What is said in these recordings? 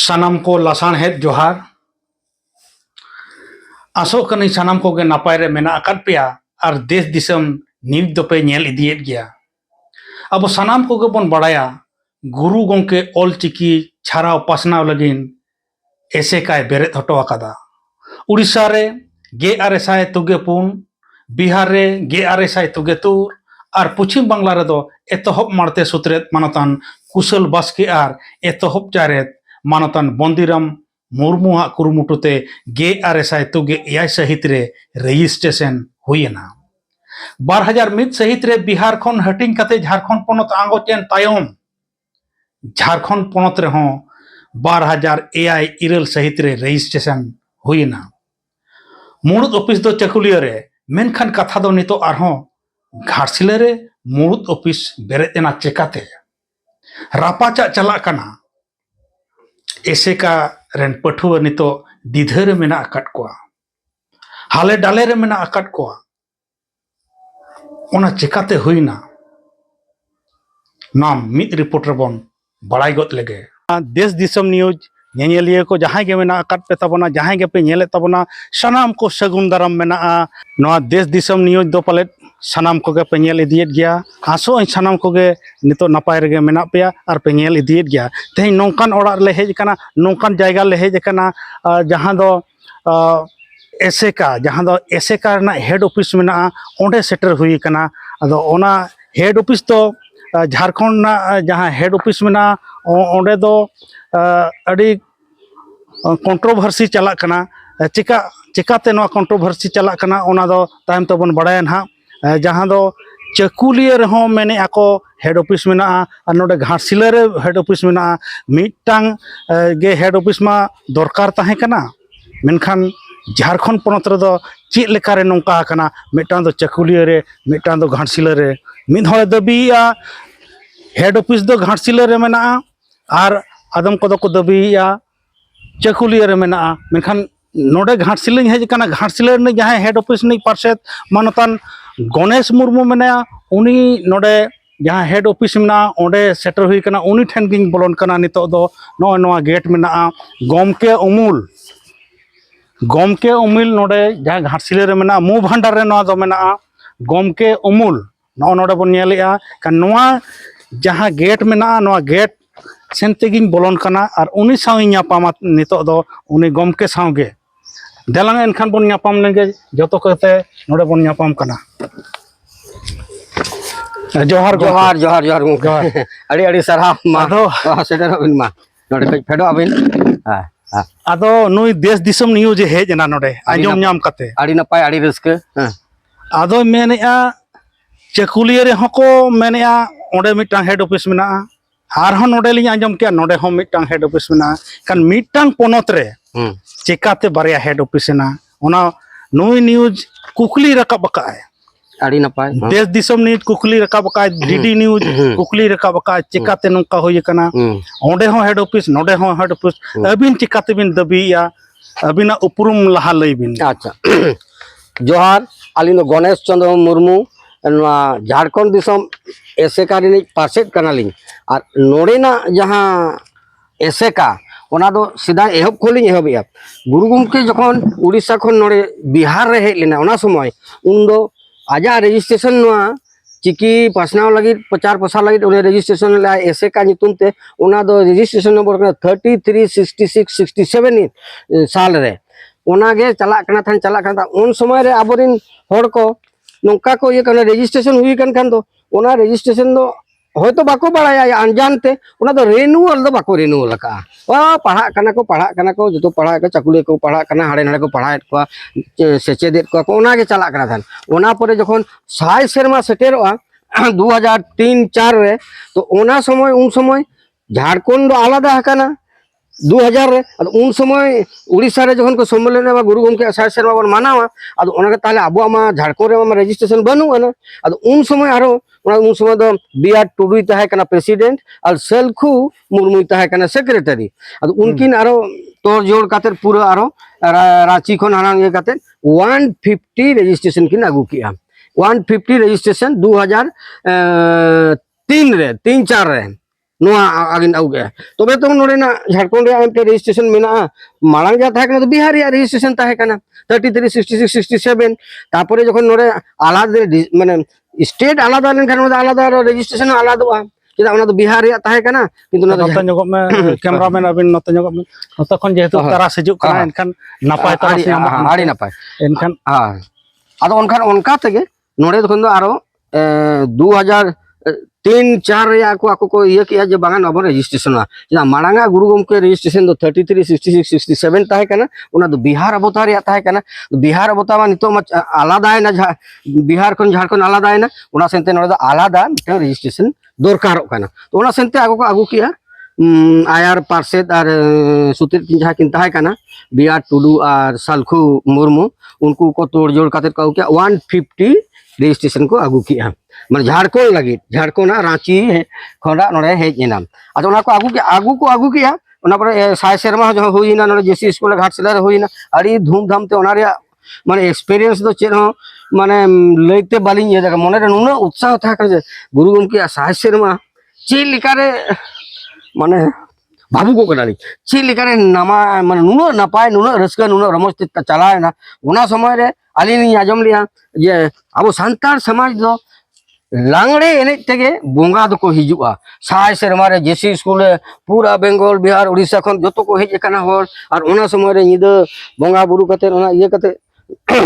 सानाम को लासाणहेद जोहार आसोग कनी सानाम को गे नापाय रे मेना अकाद पेया और देश दिसम न्यूज दोपे नेल इदियेद गया। अब सानाम को गे बन बड़ाया गुरु गोंके ऑल चिकी छाराव पासनाव लगिन एसेकाय बेरेद हटो आकादा। उड़ीसा रे 1924, बिहार रे 1973 और पश्चिम बांग्ला रे दो एतहब मारते सुतरेत मानतान कुशल बास्के और एतहब चारेत मानतान बंदीराम मुर्मुआ कुरुमुटुते 1924 सहित रे रजिस्ट्रेशन हुईना। 2001 सहित रे बिहार खन हटिंग कते झारखंड पोनत आंगोचेन तायम झारखंड पोनत रे हों 2001 सहित रे रजिस्ट्रेशन हुईना। मुड़ुद ऑफिस दो चकुलिया रे मेनखान कथा दो नितो आरहों घाटसिला रे मुड़ुद ऑफिस बेरेजना चेकाते रापाचा चला कना एसेका रेन पठुआ नितो दिधे रे मेना अकाट कोआ हाले डाले रे मेना अकाट कोआ ओना चेकाते हुईना नाम मिद रिपोर्ट रेबन बड़ाई गत लेगे। देश दिसम न्यूज नेलिया को जहां के मेना अकाट पे तबना जहां के पे नेले तबना सनाम को सगुन दाराम मेना नवा देश दिसम न्यूज दो पले सनाम को गे पे नेल इदियत गया। आसो सनाम को गे नितो नपाय रे मेना पेया और पे नेल इदियत गया। तेहि नौकान ओड़ा ले हेज कना नौकान जायगा ले हेज कना जहां दो एसेका ना हेड ऑफिस मेना ओंडे सेटर हुई कना। अदो ओना हेड ऑफिस तो झारखंड ना जहां हेड ऑफिस मेना ओंडे दो अड़ी कंट्रोवर्सी चला कना चिकाते नवा कंट्रोवर्सी चला कना ओना दो तायम तो बन बड़ाय ना जहां दो चकुलिया रे हों मेने आको हेड ऑफिस मेना और नोडे घाटसिला रे हेड ऑफिस मेना मिटांग गे हेड ऑफिस मा दरकार ताहे कना मेनखान झारखंड पोनत रे दो चेक लेका रे नोंका कना मिटांग दो चकुलिया रे मिटांग दो घाटसिला रे मिद होय दबिया हेड ऑफिस दो घाटसिला रे मेना और आदम को को दबिया चकुलिया रे मेना मेनखान नोडे घाटसिला हेज कना घाटसिला ने जहां हेड ऑफिस नि पार्षद मानतान गणेश मुर्मू मेना उनी नोडे जहां हेड ऑफिस मेना ओंडे सेटर हुई कना उनी ठेन गिन बोलन कना नितो दो नवा गेट मेना गमके उमुल नोडे जहां घाटसिला रे मेना मु भांडार रे नवा दो मेना गमके उमुल नोडे बन नेलेया का नवा जहां गेट मेना नवा गेट सेनते गिन बोलन कना और उनी साव ᱧᱟᱯᱟᱢᱟ नितो दो उनी गमके सावगे देलांग एनखान बन ᱧᱟᱯᱟᱢ लेंगे जतो कहते नोडे बन ᱧᱟᱯᱟᱢ कना। जोहार जोहार जोहार जोहार गंके अड़ी अड़ी सरहा मा दो सेटर अबिन मा नोडे कई फेडो अबिन आदो नुई देश दिसम न्यूज हेज ना नोडे आंजम ᱧᱟᱢ कते अड़ी नपाय अड़ी रस्के आदो मेनेआ चकुलिया रे हको मेनेआ ओंडे मिटांग हेड ऑफिस मेना आरहों नोडे लिंग आंजम के नोडे हों मिटांग हेड ऑफिस मेना कान मिटांग पोनत रे चेकाते बारिया हेड ऑफिस ना ओना नुई न्यूज कुकली रकाब बकाय अड़ी नपाय देश दिसम news कुकली Rakab बकाय DD news कुकली Rakab बकाय चेकाते नोंका होय कना ओंडे हों हेड ऑफिस नोडे हों हेड ऑफिस अबिन चेकाते बिन दबिया अबिना उपरुम लहा लई बिन। अच्छा जोहार आलिनो गणेश चंद्र मुर्मू झारखंड दिसम एसेका रे पार्षद कनालिंग और नोडेना जहां एसेका ओना दो सीधा एहब खोलिंग एहबिया गुरु गंके जखन उड़ीसा खन नोडे बिहार रे हेज लेना ओना समय उन दो आजा रजिस्ट्रेशन नवा चिकी पासनाव लगी प्रचार प्रसार लगी उन्हें रजिस्ट्रेशन ला एसेका नितुम ते ओना दो रजिस्ट्रेशन नंबर 336667 साल रे ओना गे चला कना थान चला कना उन समय रे आबोरिन होड़ को नौका को ये कना रजिस्ट्रेशन हुई कन दो ओना रजिस्ट्रेशन दो होयतो बाको बड़ाया अनजानते ओना दो रिन्यूअल दो बाको रिन्यूअल का पढ़ा कना को जो पढ़ा को चकुले को पढ़ा कना हाड़े नाड़े को पढ़ाएत को सेचेदेत को ओना गे चला कना थान ओना परे जखन 100 सेरमा सेटेरोआ 2003-4 रे तो ओना समय उन समय झारखंड दो आलादा हकाना 2000 रे उन समय उड़ीसा रे जखन को सम्मेलन रे गुरु गंके 100 सेरमा बन मानावा अद ओना ताले आबो मा झारखंड रे मा रजिस्ट्रेशन बनु ना अद उन समय आरो उन समय दो बीआर टुडुई ताहे कना प्रेसिडेंट और सेल्खु मुर्मू ताहे कना सेक्रेटरी अद उनकिन आरो तोर जोड़ काते पूरा आरो रांची खन हाना ये काते 150 रजिस्ट्रेशन किन आगु किया 150 रजिस्ट्रेशन 2003 रे 3-4 रे ᱱᱚᱣᱟ ᱟᱜᱤᱱ ᱟᱹᱜᱩ ᱠᱮᱜᱼᱟ ᱛᱚᱵᱮ ᱛᱚ ᱱᱚᱰᱮᱱᱟᱜ ᱡᱷᱟᱲᱠᱷᱚᱸᱰ ᱨᱮᱭᱟᱜ ᱢᱤᱫᱴᱮᱱ ᱨᱮᱡᱤᱥᱴᱨᱮᱥᱚᱱ ᱢᱮᱱᱟᱜᱼᱟ ᱢᱟᱲᱟᱝ ᱡᱟᱦᱟᱸ ᱛᱟᱦᱮᱸ ᱠᱟᱱᱟ ᱵᱤᱦᱟᱨ ᱨᱮᱭᱟᱜ ᱨᱮᱡᱤᱥᱴᱨᱮᱥᱚᱱ ᱛᱟᱦᱮᱸ ᱠᱟᱱᱟ 33 66 67 ᱛᱟᱨᱯᱚᱨᱮ ᱡᱚᱠᱷᱚᱱ ᱱᱚᱰᱮ আলাদা মানে স্টেট আলাদা লেনখান নᱚᱰᱮ আলাদা রেজিস্ট্রেশন আলাদাᱜᱼᱟ ᱪᱮᱫᱟᱜ ᱚᱱᱟ ᱫᱚ ᱵᱤᱦᱟᱨ ᱨᱮᱭᱟᱜ ᱛᱟᱦᱮᱸ ᱠᱟᱱᱟ ᱠᱤᱱᱛु ᱚᱱᱟ ᱫᱚ ᱱᱚᱛᱮ ᱧᱚᱜᱚᱜ ᱢᱮ ᱠᱮᱢᱮᱨᱟᱢᱮᱱ ᱟᱵᱤᱱ ᱱᱚᱛᱮ ᱧᱚᱜᱚᱜ ᱢᱮ ᱱᱚᱛᱮ ᱠᱷᱚᱱ ᱡᱮᱦᱮᱛᱩ ᱛᱟᱨᱟᱥ ᱦᱤᱡᱩᱜ ᱠᱟᱱᱟ ᱮᱱᱠᱷᱟन ᱱᱟᱯᱟᱭ ᱛᱟᱨᱟᱥ ᱧᱟᱢᱚᱜ ᱠᱟᱱᱟ ᱟᱹᱰᱤ ᱱᱟᱯᱟᱭ ᱮᱱᱠᱷᱟन ᱟᱫᱚ ᱚᱱᱠᱟ ᱛᱮᱜᱮ ᱱᱚᱰᱮ ᱠᱷᱚᱱ ᱫᱚ ᱟᱨᱚ 2003-4 ᱨᱮᱭᱟᱜ ako ko iya kiya je bangan abo registration na ja maranga guru gomke registration do 33 66 67 tahe kana ona do bihar abota reya tahe kana bihar abota ma nito ma alada na bihar kon jharkhand alada na ona sente nore do alada mita registration dorkarok kana to ona sente ako ko agu kiya ayar parsed ar sutir kin jaha kin tahe kana biar tudu ar salkhu murmu unku ko tod jod kater ko kiya 150 registration ko agu kiya মানে ঝাড়খন্ড লাগি ঝাড়খন্ড রাঁচি খন্ডা নড়ে hedge Enam আচ্ছা ওনা কো আগু কিয়া ওনা পরে সাই শর্মা যখন হুইনা নড়ে জেসি স্কুল ঘাটশিলা রে হুইনা আড়ি ধুমধাম তে ওনা রে মানে এক্সপেরিয়েন্স দো চেন মানে লইতে বালিং ইয়ে জায়গা মনে রে নুনা উৎসাহ থাকে যে গুরু গমকে সাই শর্মা চে লিকারে মানে বাবু কো কনালি চে লিকারে নামা মানে নুনা নাপায় নুনা রসকা নুনা রমজ তে চালায় না ওনা সময় রে আলি নি আজম লিয়া যে আবো সান্তার সমাজ দো लांगड़े एने तेगे बोंगा दो को हिजुआ साय सेरमा रे जेसी स्कूल पूरा बेंगल बिहार उड़ीसा खन जतो को हेज एकाना होर और ओना समय रे निद बोंगा बुरु कते ओना इये कते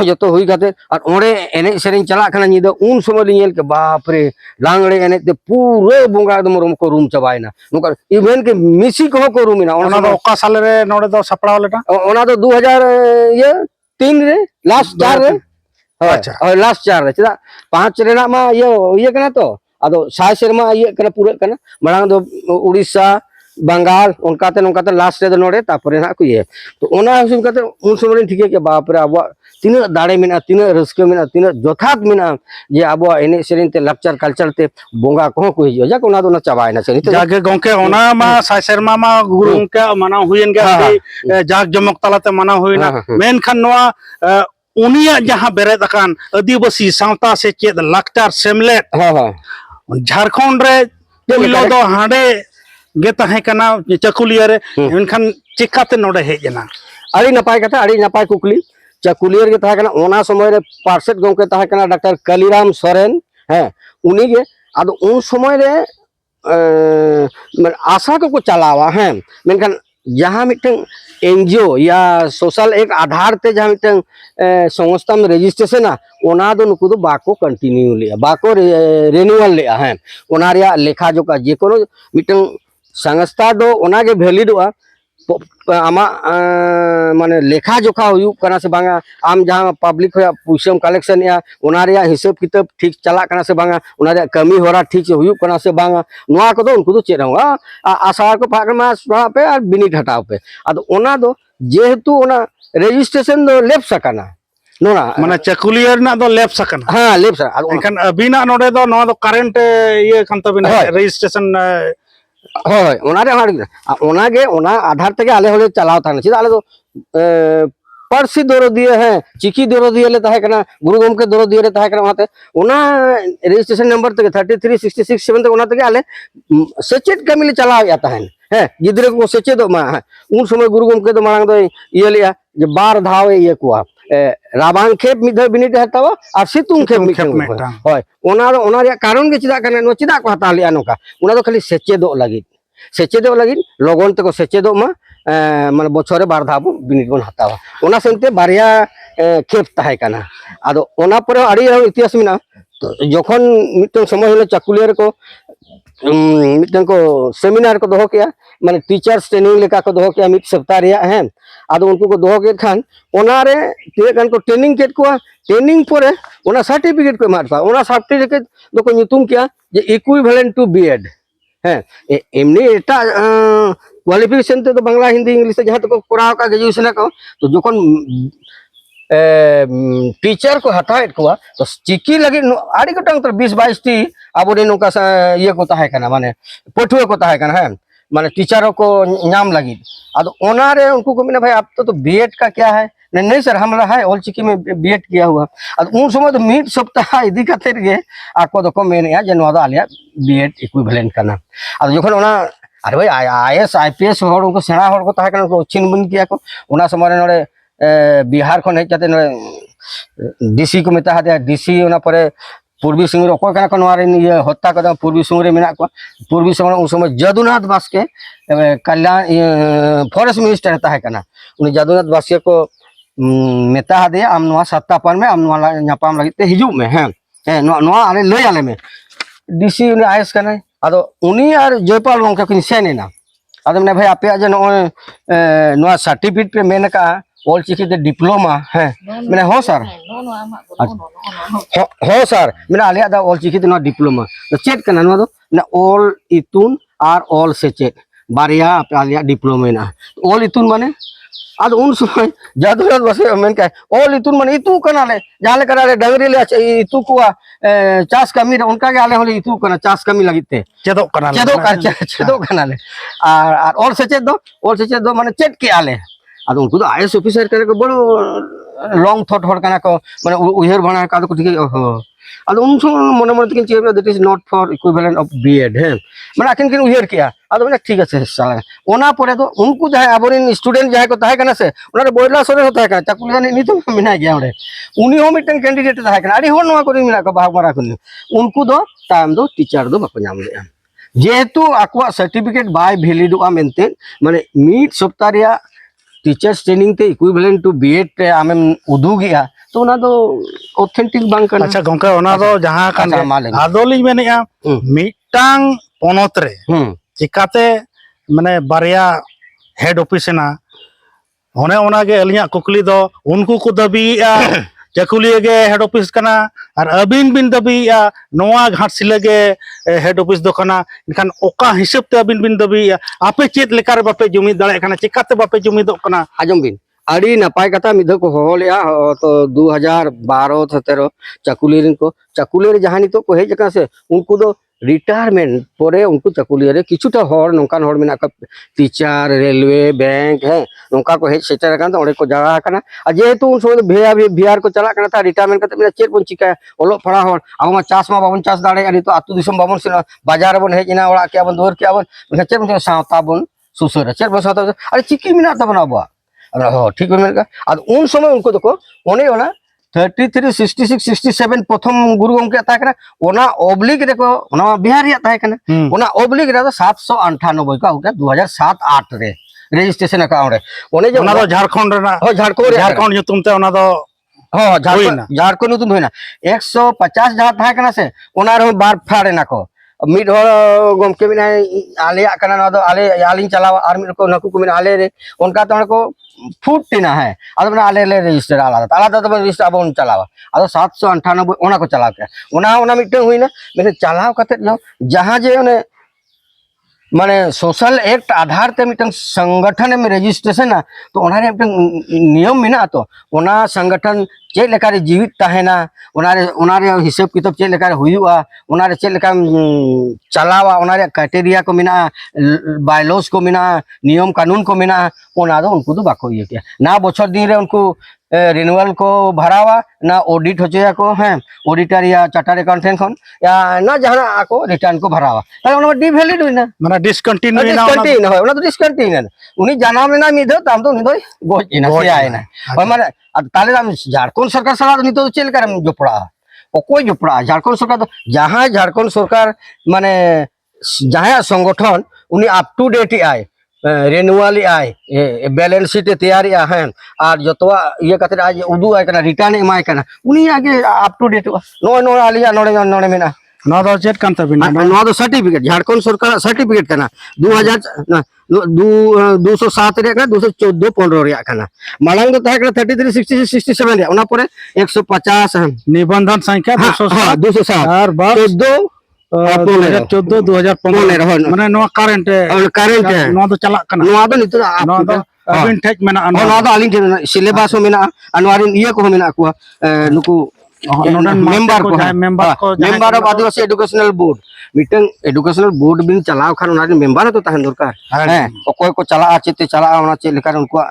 जतो हुई कते और ओड़े एने सेरिन चला खाना निद उन समय लियल के बाप रे लांगड़े एने ते पूरे बोंगा दम रोम को रूम चबायना नुका इवेन के मिसी को रूमिना ओना दो ओका साल रे नोडे दो सपड़ाव लेटा ओना दो 2003 रे लास्ट 4 रे अच्छा और लास्ट 4 रे चदा 5 रेना मा ये कना तो आदो साय शर्मा ये कना पूरा कना मांग दो उड़ीसा बंगाल उनकाते नोकाते लास्ट रे नोडे तापरे ना को ये तो ओना हसुम कते उन समय ठीक है के बाप रे अब तीन दाड़े मिना तीन रस्के मिना तीन जोथात मिना जे अब एने सेरिन ते लेक्चर कल्चर ते बोंगा को हिजो जा कोना दो ना चबाय ना सेनि जागे गोंके ओना मा साय शर्मा मा गुरु गोंके माना हुयन गे जाग जमक तालाते माना हुयना मेनखान नोआ उनिया जहां बेरेद अकान आदिवासी सावता से चेद लाक्चार सेमलेट झारखंड रे पुइलो दो हांडे गे ताहे कना चकुलिया रे एनखान चिकाते नोडे हेजना अड़ी नपाय कथा अड़ी नपाय कुकली चकुलियर के ताहे कना ओना समय रे पार्षद गोंके ताहे कना डॉक्टर कलीराम सोरेन है उनी के आदो उन समय रे आशा को चलावा है मेनखान जहाँ मिटन एनजीओ या सोशल एक आधार ते जहाँ मिटन संस्था में रजिस्ट्रेशन ओना दो नुकु दो बाको कंटिन्यू लिया बाको रिन्यूअल लिया है ओना रिया लेखा जोखा जे कोनो मिटन संस्था दो ओना के वैलिड आमा माने लेखा जोखा हुयुक कना से बांगा आम जहाँ पब्लिक होया पुसम कलेक्शन या ओना रिया हिसाब किताब ठीक चला कना से बांगा ओना रिया कमी होरा ठीक से हुयुक कना से बांगा नोआ को दो उनको दो चेरा आशा को फार्मा पे और बिनिट हटाव पे अद ओना दो जेहेतु ओना रजिस्ट्रेशन दो लेप सकना नोना माने चकुलियर ना दो लेप सकना हां लेप सक एनखान अबिना नोडे दो नो दो करंट ये खंत बिना रजिस्ट्रेशन होय ओना गे ओना आधार तक आले होले चलाव था चिदा आले दो पर्सी दोरो दिए हैं चिकी दोरो दिए ले ताहे कना गुरु गोम के दोरो दिए ले ताहे कना वहाते ओना रजिस्ट्रेशन नंबर तक 33 66 7 तक ओना तक आले सेचेट कमिले चलाव जाता है गिद्रे को सेचे दो मा उन समय गुरु गोम के दो मांग दो ये लिया जे बार धाव ये कुआ राबांग खेप मिधर बिनिट हतावा और सितुंग खेप मिटा होय ओना रे कारण के चिदा कना नो चिदा को हता लिया नोका ओना दो खाली सेचे दो लगी लगन तक सेचे दो मा माने बछरे बार धाव बिनिट बन हतावा ओना सेनते बारिया खेप ताहे कना आदो ओना पर अड़ी इतिहास मिना जखन मिटन समय हले चकुलियर को मिटन को सेमिनार को दोहो किया माने टीचर्स ट्रेनिंग लेका को दोहो किया मिट सप्ताह रिया है आदो उनको को दोहो के खान ओना रे ते कान को ट्रेनिंग केट को ट्रेनिंग परे ओना सर्टिफिकेट को मारपा ओना सर्टिफिकेट दो को nyutum किया जे इक्विवेलेंट टू बीएड है एमनी एटा क्वालिफिकेशन ते तो बांग्ला हिंदी इंग्लिश से जहां तक कोराव का ग्रेजुएशन को तो जोखन टीचर को हटाए को तो चिकी लगी आड़ी गोटांग तो 20 22 टी आबोरे नोका ये को ताहे कना माने पठुए को ताहे कना है माने टीचरों को नाम लगी अब ओना रे उनको को मिना भाई आप तो बीएड का क्या है नहीं सर हमारा है ऑल चिकी में बीएड किया हुआ अब उन समय तो मीट सप्ताह इदी खातिर के आको दो को मेन जे नवा दो आलिया बीएड इक्विवेलेंट करना अब जोखन ओना अरे भाई आईएएस आईपीएस होड़ उनको सेना होड़ को ताहे कना को छिन बुन किया को ओना समय रे नोड़े बिहार खन हेज जाते नोड़े डीसी को मेता दे डीसी ओना परे पूर्वी सिंह अकोय कना को नवा रे ये हत्या कदा पूर्वी सिंह रे मेना को पूर्वी सिंह उन समय जदुनाथ बास्के कल्याण फॉरेस्ट मिनिस्टर ताहे कना उन जदुनाथ बास्के को मेता दे आम नवा सत्ता पर में आम नवा न्यापाम लगिते हिजु में हैं नवा आले लय आले में डीसी उनी आईएएस कना अदो उनी और जयपाल गंका किन सेनेना अदो ने भाई आपे जे नवा सर्टिफिकेट पे मेन का ऑल चिकी दे डिप्लोमा है मैंने हो सर हो सर मैंने आलिया दा ऑल चिकी दे डिप्लोमा तो चेक कना नवा दो ना ऑल इतुन और ऑल सेचेट बारिया आपे आलिया डिप्लोमा ना ऑल इतुन माने अब उन समय जादुनाथ बसे मेन का ऑल इतुन माने इतु कना ले जाले करा ले डंगरी ले इतु को चास कमी रे उनका के आले होले इतु कना चास कमी लगिते चेदो कना ले और ऑल सेचेट दो माने चेक के आले अब उनको तो आईएएस ऑफिसर करे को बड़ो लॉन्ग थॉट होड़ कना को माने उहेर बना का तो ठीक हो अब उन मन मन तकिन चेप that is not for equivalent of BEd है माने आकिन किन उहेर किया अब माने ठीक है साला ओना परे तो उनको जाय आबोरिन स्टूडेंट जाय को ताहे कना से ओना बोइला सोरे होता है चाकुलिया नि तो मिना गया ओडे उनी हो मिटन कैंडिडेट ताहे कना आडी हो नवा करि मिना को भाग मारा कुन उनको दो टाइम दो टीचर दो बाको नाम ले जेहेतु आकवा सर्टिफिकेट बाय वैलिड आ मेंटेन माने मीट सप्ताह रिया टीचर्स ट्रेनिंग ते इक्विवेलेंट टू बीएड ते आमेम उदू गया तो ओना दो ऑथेंटिक बांग करना अच्छा गंका ओना दो जहां कान आदोली मेनेया मिटांग पोनोत रे चिकाते माने बारिया हेड ऑफिस ना ओने ओना गे अलिया कुकली दो उनको को दबीया चाकुलिया गे हेड ऑफिस कना और अबिन बिन दबीया नोआ घाटसिला गे हेड ऑफिस दो कना इनखान ओका हिसाब ते अबिन बिन दबीया आपे चेत लेकार बापे जुमिद दाड़े कना चिकाते बापे जुमिदो कना आजम बिन अड़ी नपाय कथा मिद को हो लिया तो 2012-13 चाकुलिया जहां नितो को हेज कना से उनको दो रिटायरमेंट परे उनको चाकुलिया रे किछुटा होर नोंकान होर मेना का टीचर रेलवे बैंक है नोंका को हेज सेटर कना ओडे को जागा कना जेहेतु उन समय बिहार को चला कना था रिटायरमेंट कते मेना चेर बन चिका ओलो फड़ा होर अब मा चास मा बाबन चास दाड़े अनि तो आतु दिसम बाबन से बाजार बन हेजना ओड़ा के बन दोर के बन चेर बन सावता बन सुसुर चेर बन सावता अरे चिकी मिना तबन अब हो ठीक है अब उन समय उनको देखो ओने ओना 33 66 67 प्रथम गुरु गंके ताकना ओना ऑब्लिक देखो ओना बिहार रिया ताकना ओना ऑब्लिक रे 798 का हो गया 2007-8 रे रजिस्ट्रेशन का ओरे ओने जो ओना दो झारखंड रे हो झारखंड नुतुम ते ओना दो हो झारखंड नुतुम होइना 150 जहां ताकना से ओना रे बार फाड़े ना को मिड हो गमके बिना आले कना ना दो आले आलिन चलावा आर मिड को नकु को बिना आले रे उनका तो को फुटिना है अब बिना आले ले रजिस्टर आला तो रजिस्टर अब उन चलावा अब 798 ओना को चला के ओना मिटन हुइना मेरे चलाव कते जहां जे ओने माने सोशल एक्ट आधार ते मिटन संगठन में रजिस्ट्रेशन ना तो ओना रे नियम मेना तो ओना संगठन चे लेकार जीवित ताहेना ओना रे हिसाब किताब चे लेकार हुयुआ ओना रे चे लेकार चलावा ओना रे क्राइटेरिया को मेना बायलॉज को मेना नियम कानून को मेना ओना दो उनको तो बाको ये किया ना बछर दिन रे उनको रिन्यूअल को भरावा ना ऑडिट हो जाए को है ऑडिटर या चार्टर्ड अकाउंटेंट खन या ना जहां आको रिटर्न को भरावा ताले ओना डी वैलिड होइना माने डिसकंटिन्यू है ओना तो डिसकंटिन्यू उनी जाना में ना मिदो ताम तो नि दो गोज इना से आएना और माने ताले हम झारखंड सरकार सला नि तो चेल कर जोपड़ा ओकोय जोपड़ा झारखंड सरकार तो जहां झारखंड सरकार माने जहां संगठन उनी अप टू डेट आए रेनुअल आए बैलेंस शीट तैयारी है और जतवा ये कते आज उदू आय कना रिटर्न एमाय कना उनी आगे अप टू डेट नो आलिया नोड़े मेना नो दो चेक कान तबिना नो दो सर्टिफिकेट झारखंड सरकार सर्टिफिकेट कना 207 रे का 214-15 रे कना मालांग तो ताहे 33 66 67 रे ओना परे 150 निबंधन संख्या 207 और 14 2015 माने नो करंट है नो दो चला कना नो दो नितो नो दो अबिन ठेक मेना नो दो आलिन के सिलेबस मेना अनवारिन ये को मेना को नुकु member of Adivasi educational board मिटन एजुकेशनल बोर्ड बिन चलाव खान उना मेंबर तो ताहन दरकार है ओकोय को चला चेते चला ओना चे लेकर उनको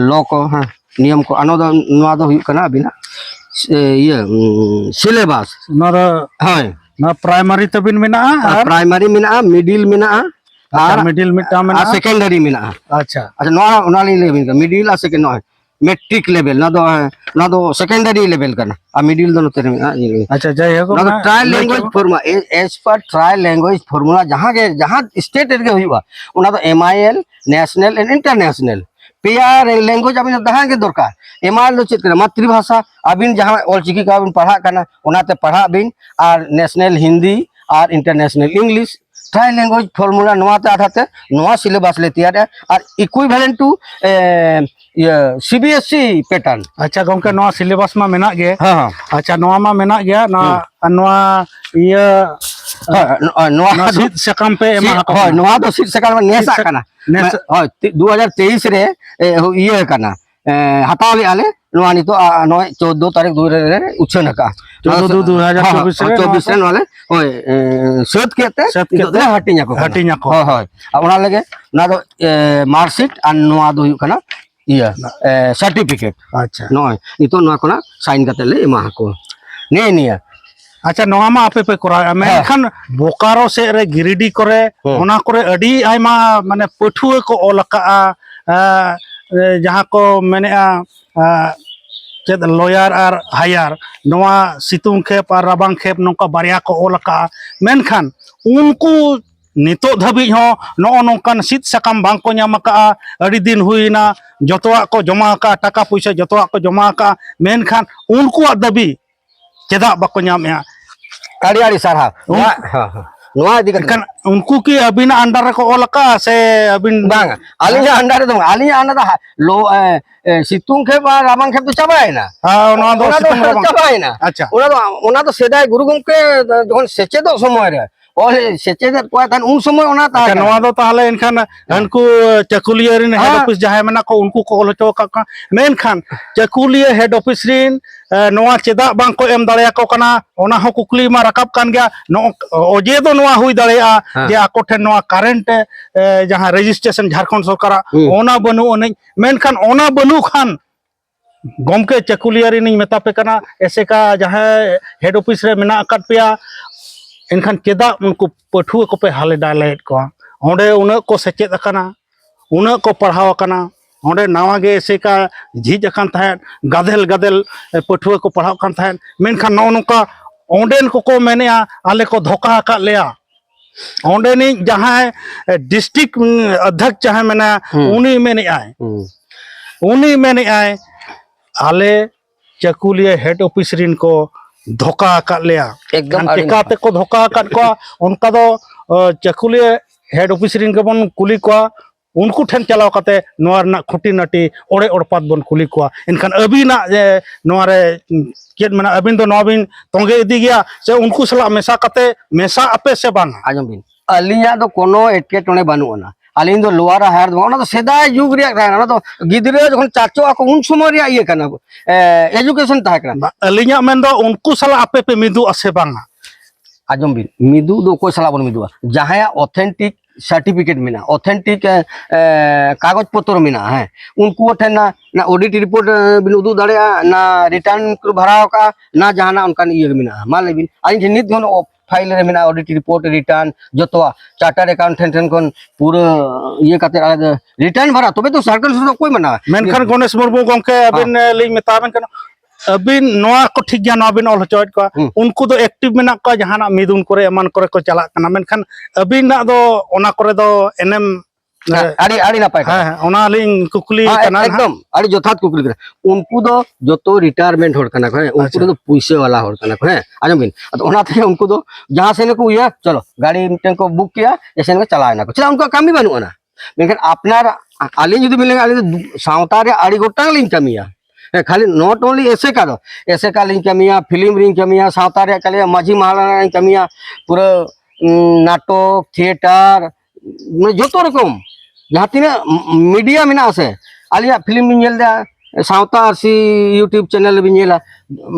लॉ को हां नियम को अनो नवा दो हुई कना अबिना ये सिलेबस नोरा हाय ना प्राइमरी तबिन मेना आर प्राइमरी मिना मिडिल मिना अच्छा मिडिल मिटा मेना सेकेंडरी मिना अच्छा अच्छा नवा उनाली लेवल मिडिल आ सेकेंड नॉय मैट्रिक लेवल ना दो सेकेंडरी लेवल करना आ मिडिल दोनों तेरे में ये अच्छा जय हो ना ट्रायल लैंग्वेज फार्मूला एज पर ट्रायल लैंग्वेज फार्मूला जहां स्टेट के हुआ उना तो MIL national and international pair language अबिन दहा के दरकार एमआईएल दो चेत मातृभाषा अबिन जहां ऑलचिकी का अबिन पढ़ा करना उनाते पढ़ा बिन और नेशनल हिंदी और international English trial language formula नवाते आठाते नवा सिलेबस ले तैयार और इक्विवेलेंट टू ये सीबीएसई पैटर्न अच्छा गमके नवा सिलेबस मा मेना गे हां हां अच्छा नवा मा मेना गया ना नवा ये नवा सीट सकम पे एमा हां नवा तो सीट सकम नेसा कना हां 2023 रे ये कना हटाव ले आले नवा नि तो 14 तारीख 2 रे उछन का 2024 रे वाले ओय सेट केते हटिnya को हां हां ओना लगे ना तो मार्कशीट और नवा दो कना iya सर्टिफिकेट अच्छा नॉय नितो नवा कोना साइन करते ले एमा को ने निया अच्छा नवा मा आपे पे करा मेनखान बोकारो से रे गिरिडी करे ओना करे अडी आइमा माने पठुए को ओलका जहां को मेने चेद लॉयर और हायर नवा सितुंग खेप और रबांग खेप नोका बारिया को ओलका मेनखान उनको नितो धाबी हो नो नोकान सीट सकाम बांग को ᱧᱟᱢ ᱟᱠᱟᱜᱼᱟ ᱟᱹᱰᱤ ᱫᱤᱱ ᱦᱩᱭᱱᱟ ᱡᱚᱛᱚᱣᱟᱜ ᱠᱚ ᱡᱚᱢᱟ ᱟᱠᱟᱜᱼᱟ ᱴᱟᱠᱟ ᱯᱚᱭᱥᱟ ᱡᱚᱛᱚᱣᱟᱜ ᱠᱚ ᱡᱚᱢᱟ ᱟᱠᱟᱜᱼᱟ ᱢᱮᱱᱠᱷᱟᱱ ᱩᱱᱠᱩᱣᱟᱜ ᱫᱟᱹᱵᱤ ᱪᱮᱫᱟᱜ ᱵᱟᱠᱚ ᱧᱟᱢᱮᱜᱼᱟ आड़ी आड़ी सारा हां हां नवा दिक्कत kan उनको की अबिन अंडर रे को ओल का से अबिन बांग आलिया अंडर दो आलिया अंडर लो सितुंग खेप और रामंग खेप तो चबायना हां ओना दो सितुंग रबांग चबायना अच्छा ओना तो सेदाय गुरु गंके जखन सेचे दो समय रे और सेचे दे को थान उन समय ओना ता नवा दो ताहले इनखान उनको चकुलिया रिन हेड ऑफिस जहां मेना को उनको को ओल चो का मेनखान चकुलिया हेड ऑफिस रिन नवा चेदा बांग को एम दाड़िया को कना ओना हो कुकली मा रकाब कान गया नो ओजे दो नवा हुई दाड़िया जे आको ठे नवा करंट जहां रजिस्ट्रेशन झारखंड सरकार ओना बनु ओने मेनखान ओना बनु खान गमके चकुलिया रिन मेता पे कना ऐसे का जहां हेड ऑफिस रे मेना अकट पिया इनखान चेदा उनको पठुआ को पे हाले डालेट को ओंडे उन को सेचेद अकना उन को पढ़ाव अकना ओंडे नवा गे ऐसे का झीज अकन था गादेल गादेल पठुआ को पढ़ाव कन था मेनखान नो नुका ओंडेन को मेने आले को धोखा का लेया ओंडे नि जहां डिस्ट्रिक्ट अध्यक्ष जहां मेना उनी मेने आए उनी मेने आए आले चकुलिया हेड ऑफिस रिन को धोखा कर लिया एकदम चिकाते को धोखा कर को उनका दो चकुलिया हेड ऑफिस रिन के बन कुली को उनको ठेन चलाव कते नोर ना खुटी नटी ओड़े ओड़पात बन कुली को इनखान अबिना जे नोरे केद मना अबिन दो नोबिन तोंगे इदी गया से उनको सला मेसा कते मेसा अपे से बांग आजम बिन अलिया दो कोनो एटके टोने बानुना अलिन दो लोअर हायर दो तो सेदा युग रे रहना तो गिदरे जखन चाचो आको उन समय रे ये कना एजुकेशन ता कना अलिया मेन दो उनको सला अपे पे मिदु असे बांग आजम बिन मिदु दो कोई सला बन मिदुआ जहां ऑथेंटिक सर्टिफिकेट मिना ऑथेंटिक कागज पत्र मिना है उनको ठेना ना ऑडिट रिपोर्ट बिन उदु दाड़िया ना रिटर्न भराव का ना जहाना उनका ये मिना मान लेबिन आइन नित गन फाइल रे मिना ऑडिट रिपोर्ट रिटर्न जतवा चार्टर्ड अकाउंटेंट कोन पूरा ये कते रिटर्न भरा तबे तो सरकार से कोई मना मेनखान गणेश मुर्मू गंके अबिन लिंग मेताबन कन अबिन नोआ को ठीक गया नोबिन ऑल चॉइट को उनको दो एक्टिव मेना को जहाना मिदुन करे एमान करे को चला कना मेनखान अबिन ना दो ओना करे दो एनएम आड़ी आड़ी ना पाए हां ओना लिंग कुकली कना एकदम आड़ी जथात कुकली करे उनको दो जतो रिटायरमेंट होड़ कना है उनको दो पैसे वाला होड़ कना है आजम बिन तो ओना थे उनको दो जहां से ने को ये चलो गाड़ी मिटन को बुक किया ऐसे ने चला ना को चला उनका काम ही बनू ना लेकिन अपनार आलिन जदि मिलेगा आलिन सावता रे आड़ी गोटा लिंग कमिया खाली नॉट ओनली ऐसे का दो ऐसे का लिंग कमिया फिल्म रिंग कमिया सावता रे कलिया माझी महला रिंग कमिया पूरा नाटक थिएटर जो तो रकम जहाँ तीना मीडिया में से आलिया फिल्म बिन दा सावता सी यूट्यूब चैनल बिन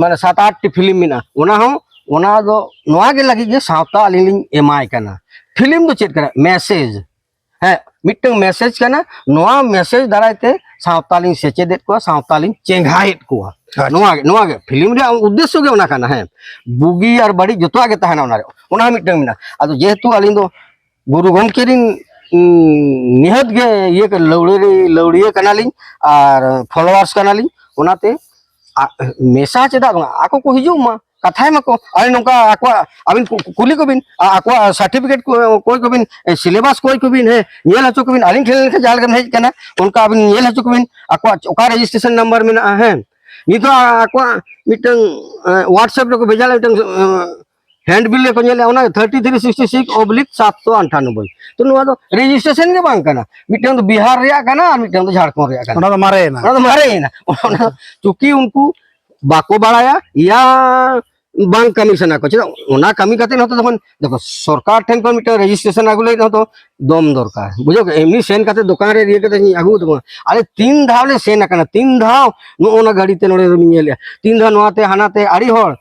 माने 7-8 फिल्म में ओना दो नोआ के लगी सावता आलिन एमाय कना फिल्म दो चेक करा मैसेज है मिट्टन मैसेज कना नोआ मैसेज दारायते सावतालिन सेचेदेत को सावतालिन चेंगाइत को नोआ गे फिल्म रे उद्देश्य गे ओना काना है बुगी और बड़ी जतवा गे तहना ओना रे ओना मिटन मिना आदो जेहेतु अलिन दो गुरु गमके रिन निहत गे ये के लौड़िए कनालिन और फॉलोअर्स कनालिन ओनाते मेसा चेदा बा आको को हिजु मा कथाय मको अरे नोका आको अबिन कुली को बिन आको सर्टिफिकेट को कोई को बिन सिलेबस कोई को बिन है नेल हचो को बिन अलिन खेल के जाल गम हेज कना उनका अबिन नेल हचो को बिन आको ओका रजिस्ट्रेशन नंबर में है नितो आको मिटन व्हाट्सएप रे को भेजाले मिटन हैंड बिल ले को नेले ओना 3366/798 तो नुआ तो रजिस्ट्रेशन के बांग कना मिटन तो बिहार रिया कना और मिटन तो झारखंड रिया कना ओना तो मारे ना ओना तो मारे ना ओना चूंकि उनको बाको बाड़ाया या बांग कमीशन को चेदा ओना कमी कते न तो देखो सरकार ठेन को मिटन रजिस्ट्रेशन आगु ले तो दम दरकार बुझो एमनी सेन कते दुकान रे रिए कते आगु तो अरे 3 धाव ले सेन कना 3 धाव नो ओना गाड़ी ते नोड़े मिले 3 धाव नोआते हानाते आड़ी होड़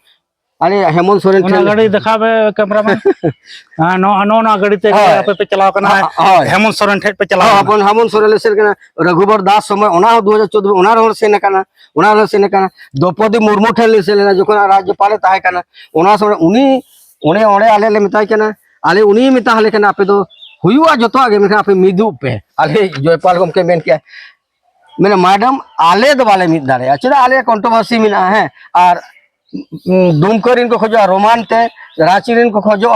अरे हेमंत सोरेन ओना गाड़ी दिखावे कैमरामैन हां नो ना गाड़ी ते पे पे चलाव कना हेमंत सोरेन ठेट पे चलाव अपन हेमंत सोरेन से कना रघुबर दास समय ओना 2014 ओना रो से कना ओना रो से कना द्रौपदी मुर्मू ठेल से लेना जो राज्यपाल ताहे कना ओना समय उनी ओने ओने आले ले मिताई कना आले उनी मिता हले कना आपे तो हुयुआ जतो आगे में आपे मिदु पे आले जयपाल गम के मेन क्या मैंने मैडम आले दो वाले मिद दाड़े अच्छा आले कंट्रोवर्सी मिना है और दुमकर को खोजो रोमान ते रांची को खोजो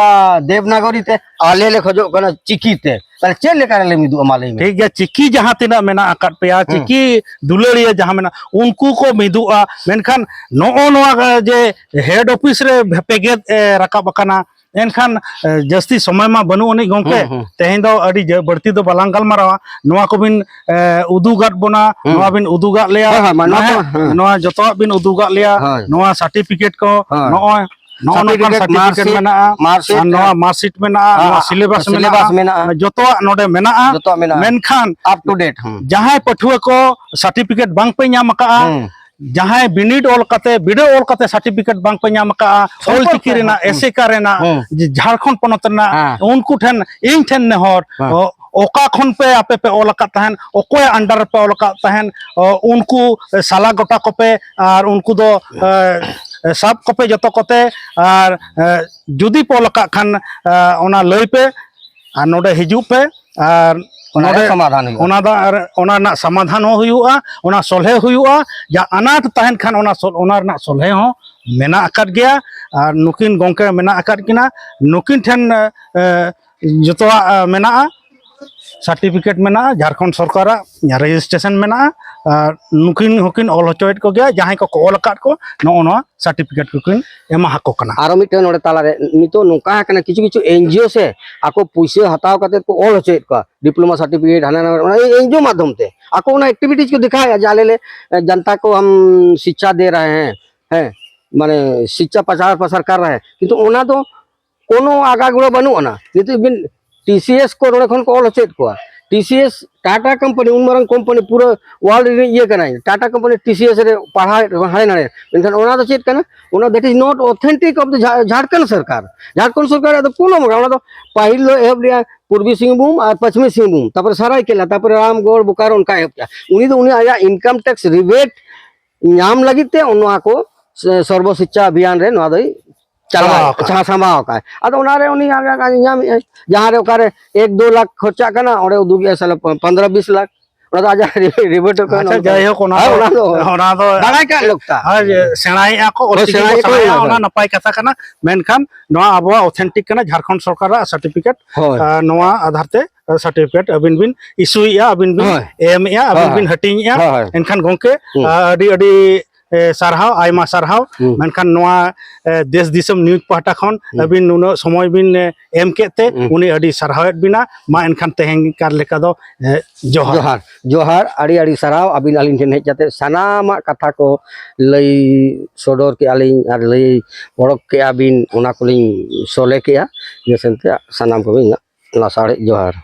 देवनागरी ते आले ले खोजो कना चिकी ते ताले चे लेकर ले मिदु अमाले में ठीक है चिकी जहां तिना मेना अकट पेया चिकी दुलड़िया जहां मेना उनको को मिदुआ मेनखान नो नोआ जे हेड ऑफिस रे पेगे रकाब कना एनखान जस्ती समय मा बनु उनी गोंके तेहें दो अडी बढ़ती दो बलांगल मारावा नोआ को बिन उदुगाट बोना नोआ बिन उदुगाट लिया नोआ जतो बिन उदुगाट लिया नोआ सर्टिफिकेट को नोआ सर्टिफिकेट मेना मार्कशीट मेना नोआ सिलेबस मेना जतो नोडे मेना मेनखान अप टू डेट जहां पठुआ को सर्टिफिकेट बांग पे नाम का जहां बिनिड ऑल कते वीडियो ऑल कते सर्टिफिकेट बांग पे नाम का ऑल चिकी रेना एसेका रेना झारखंड पनत रेना उनको ठन इन ठन नेहर ओका खन पे आपे पे ऑल का तहन ओकोय अंडर पे ऑल का तहन उनको साला गोटा को पे और उनको दो सब को पे जतो कोते और जुदी पोल का खन ओना लई पे और नोडे हिजू पे और समाधान हो सोल्हे हुआ जा अनाथ तहन खान सोल्हे हो मेना अकद गया और नुकिन गोंके मेना अकद किना नुकिन ठेन जतवा मेना सर्टिफिकेट मेना झारखंड सरकार रजिस्ट्रेशन मेना नुकिन हुकिन ऑल होचोयत को गया जहां को ऑल अकद को नो सर्टिफिकेट को किन एमा हको कना आरो मिटे नोडे ताला रे नितो नोका कना किछु किछु एनजीओ से आको पैसे हताव करते को ऑल होचोयत को डिप्लोमा सर्टिफिकेट हाना एनजीओ माध्यम से आको ना एक्टिविटीज को दिखाया जाले ले जनता को हम शिक्षा दे रहे हैं माने शिक्षा प्रचार प्रसार कर रहे हैं किंतु ओना तो कोनो आगा गुड़ो बनु ना नितो बिन टीसीएस को नोडे खन को ऑल होचोयत को टीसीएस टाटा कंपनी उन मारंग कंपनी पूरा वर्ल्ड रे ये कना टाटा कंपनी टीसीएस रे पढ़ा हाय ना मेनखान ओना तो चेत कना ओना that is not authentic of the Jharkhand सरकार तो कोनो मगा ओना तो पहिल एब रे पूर्वी सिंहभूम और पश्चिमी सिंहभूम तापर सरायकेला तापर रामगढ़ बोकारो उनका एब उनी तो उनी आया इनकम टैक्स रिबेट नाम लगिते ओना को सर्व शिक्षा अभियान रे नोआ दई चला समाव का अद ओनारे उनी आगा नाम जहां रे ओकारे 1-2 लाख खर्चा कना ओरे उदुगे साल 15-20 लाख ओना आजा रिबेट को अच्छा जय हो कोना दो बड़ाई का लोकता हां सेणाई आको और सेणाई ओना नपाय कथा कना मेनखान नोआ अबो ऑथेंटिक कना झारखंड सरकार सर्टिफिकेट नोआ आधार ते सर्टिफिकेट अबिन बिन इशू या अबिन बिन एम या अबिन बिन हटिंग या एनखान गोंके अडी अडी सारहाव आयमा सारहाव मेनखान नोआ देश दिसम न्यूज पाहटा खन अबिन नुनो समय बिन एम केते उनी अडी सारहावेत बिना मा एनखान तेहें कार लेका दो जोहार अडी अडी सारहाव अबिन आलिन ठेन हेज जाते सनामा कथा को लई सोडोर के आलिन आर लई बड़क के अबिन ओना कोलिन सोले के जैसे सनाम को बिन लासाड़े जोहार।